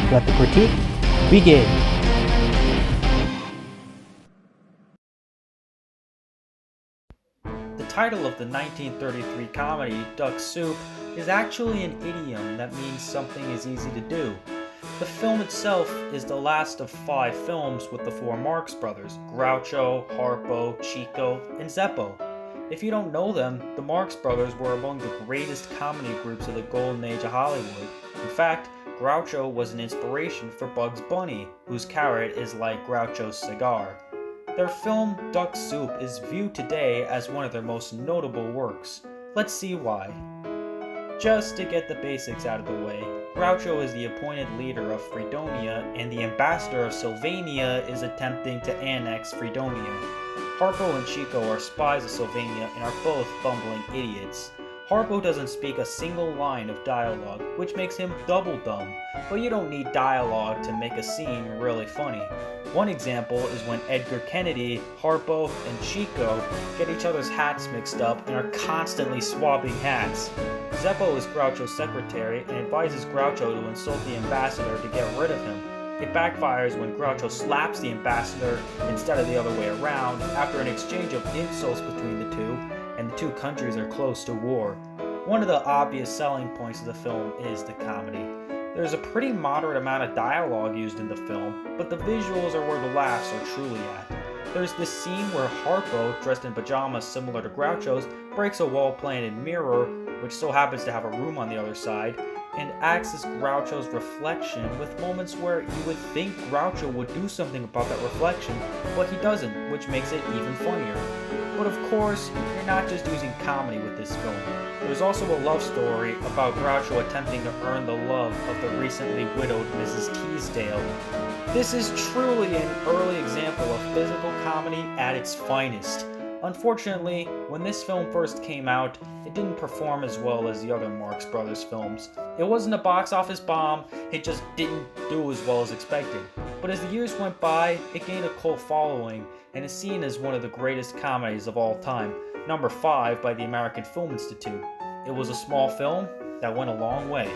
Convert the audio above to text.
Let the critique begin. The title of the 1933 comedy, Duck Soup, is actually an idiom that means something is easy to do. The film itself is the last of 5 films with the 4 Marx brothers, Groucho, Harpo, Chico, and Zeppo. If you don't know them, the Marx brothers were among the greatest comedy groups of the golden age of Hollywood. In fact, Groucho was an inspiration for Bugs Bunny, whose carrot is like Groucho's cigar. Their film, Duck Soup, is viewed today as one of their most notable works. Let's see why. Just to get the basics out of the way, Groucho is the appointed leader of Fredonia, and the ambassador of Sylvania is attempting to annex Fredonia. Harpo and Chico are spies of Sylvania and are both bumbling idiots. Harpo doesn't speak a single line of dialogue, which makes him double dumb, but you don't need dialogue to make a scene really funny. One example is when Edgar Kennedy, Harpo, and Chico get each other's hats mixed up and are constantly swapping hats. Zeppo is Groucho's secretary and advises Groucho to insult the ambassador to get rid of him. It backfires when Groucho slaps the ambassador instead of the other way around after an exchange of insults between the two, and the two countries are close to war. One of the obvious selling points of the film is the comedy. There's a pretty moderate amount of dialogue used in the film, but the visuals are where the laughs are truly at. There's this scene where Harpo, dressed in pajamas similar to Groucho's, breaks a wall-planted mirror, which so happens to have a room on the other side, and acts as Groucho's reflection, with moments where you would think Groucho would do something about that reflection, but he doesn't, which makes it even funnier. But of course, you're not just using comedy with this film. There's also a love story about Groucho attempting to earn the love of the recently widowed Mrs. Teasdale. This is truly an early example of physical comedy at its finest. Unfortunately, when this film first came out, it didn't perform as well as the other Marx Brothers films. It wasn't a box office bomb, it just didn't do as well as expected. But as the years went by, it gained a cult following and is seen as one of the greatest comedies of all time, number 5 by the American Film Institute. It was a small film that went a long way.